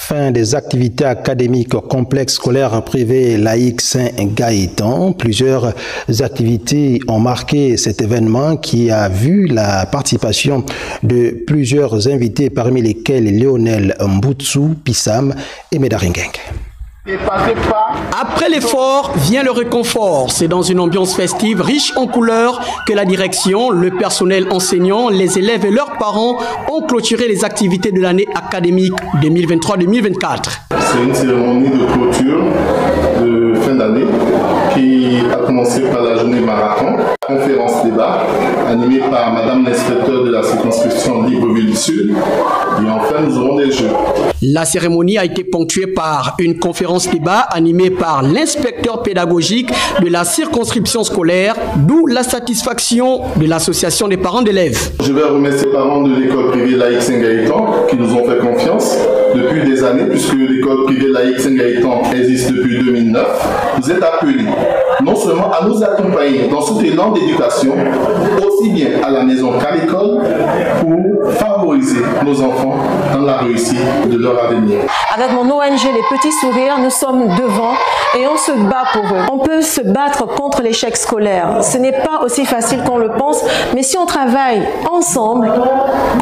Fin des activités académiques au complexe scolaire privé laïque Saint-Gaëtan. Plusieurs activités ont marqué cet événement qui a vu la participation de plusieurs invités, parmi lesquels Lionel Mbutsu, Pissam et Medaringeng. Après l'effort vient le réconfort. C'est dans une ambiance festive riche en couleurs que la direction, le personnel enseignant, les élèves et leurs parents ont clôturé les activités de l'année académique 2023-2024. C'est une cérémonie de clôture de fin d'année qui a commencé par la journée marathon, conférence débat animée par Madame l'inspecteur de la circonscription Libreville du Sud. Et enfin, nous aurons des jeux. La cérémonie a été ponctuée par une conférence débat animée par l'inspecteur pédagogique de la circonscription scolaire, d'où la satisfaction de l'association des parents d'élèves. Je vais remercier les parents de l'école privée laïque Saint-Gaëtan qui nous ont fait confiance depuis des années, puisque l'école privée laïque Saint-Gaëtan existe depuis 2009. Vous êtes appelés non seulement à nous accompagner dans cet élan d'éducation, aussi bien à la maison qu'à l'école, pour favoriser nos enfants dans la réussite de leur avenir. Avec mon ONG Les Petits Sourires, nous sommes devant et on se bat pour eux. On peut se battre contre l'échec scolaire. Ce n'est pas aussi facile qu'on le pense, mais si on travaille ensemble,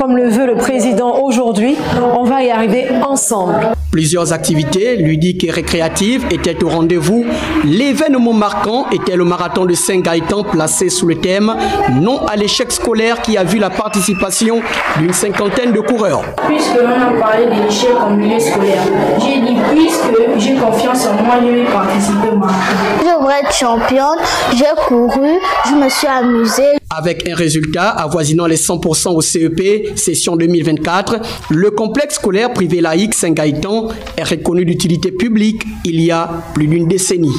comme le veut le président aujourd'hui, on va y arriver ensemble. Plusieurs activités ludiques et récréatives étaient au rendez-vous. L'événement marquant était le marathon de Saint-Gaëtan placé sous le thème « Non à l'échec scolaire » qui a vu la participation d'une cinquantaine de coureurs. Puisque l'on a parlé de l'échec en milieu scolaire, j'ai dit puisque j'ai confiance en moi, je vais participer au marathon. Je voudrais être championne, j'ai couru, je me suis amusée. Avec un résultat avoisinant les 100% au CEP, session 2024, le complexe scolaire privé laïque Saint-Gaëtan est reconnu d'utilité publique il y a plus d'une décennie.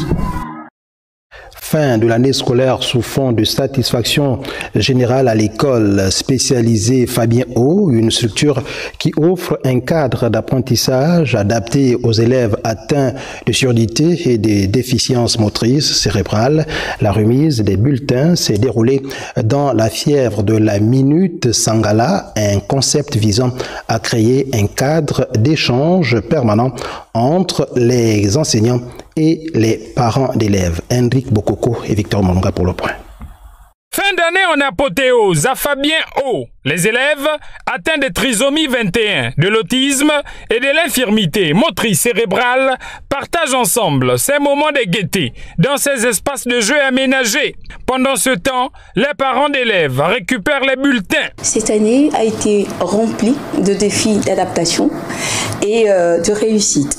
Fin de l'année scolaire sous fond de satisfaction générale à l'école spécialisée Fabien O, une structure qui offre un cadre d'apprentissage adapté aux élèves atteints de surdité et de déficiences motrices cérébrales. La remise des bulletins s'est déroulée dans la fièvre de la Minute Sangala, un concept visant à créer un cadre d'échange permanent entre les enseignants et les parents d'élèves. Hendrik Bokoko et Victor Mononga pour le point. Fin d'année en apothéose à Fabien O. Les élèves atteints de trisomie 21, de l'autisme et de l'infirmité motrice cérébrale partagent ensemble ces moments de gaieté dans ces espaces de jeu aménagés. Pendant ce temps, les parents d'élèves récupèrent les bulletins. Cette année a été remplie de défis d'adaptation et de réussite.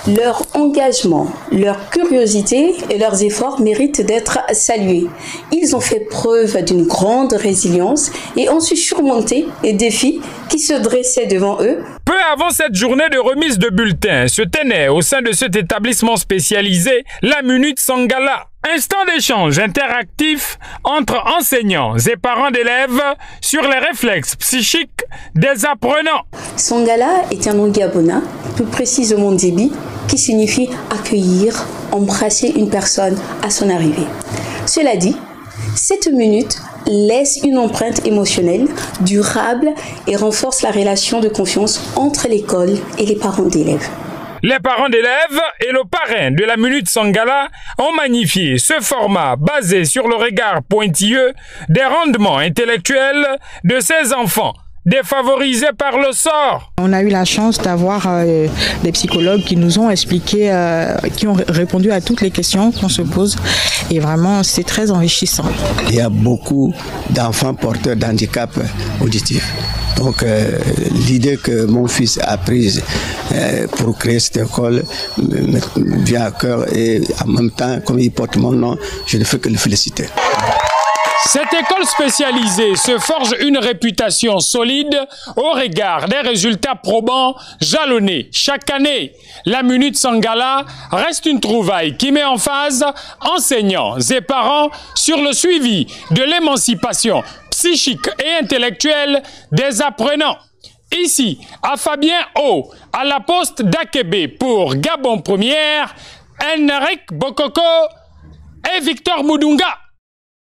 Leur engagement, leur curiosité et leurs efforts méritent d'être salués. Ils ont fait preuve d'une grande résilience et ont su surmonter les défis qui se dressaient devant eux. Peu avant cette journée de remise de bulletins se tenait au sein de cet établissement spécialisé la Minute Sangala. Instant d'échange interactif entre enseignants et parents d'élèves sur les réflexes psychiques des apprenants. Sangala est un nom gabonais, plus précisément Débi, qui signifie accueillir, embrasser une personne à son arrivée. Cela dit, cette minute laisse une empreinte émotionnelle durable et renforce la relation de confiance entre l'école et les parents d'élèves. Les parents d'élèves et le parrain de la Minute Sangala ont magnifié ce format basé sur le regard pointilleux des rendements intellectuels de ces enfants, défavorisés par le sort. On a eu la chance d'avoir des psychologues qui nous ont expliqué, qui ont répondu à toutes les questions qu'on se pose et vraiment c'est très enrichissant. Il y a beaucoup d'enfants porteurs d'handicap auditifs. Donc l'idée que mon fils a prise pour créer cette école me vient à cœur et en même temps, comme il porte mon nom, je ne fais que le féliciter. Cette école spécialisée se forge une réputation solide au regard des résultats probants jalonnés. Chaque année, la Minute Sangala reste une trouvaille qui met en phase enseignants et parents sur le suivi de l'émancipation psychique et intellectuelle des apprenants. Ici, à Fabien O, à la poste d'Akébé pour Gabon Première, Hendrik Bokoko et Victor Moudunga.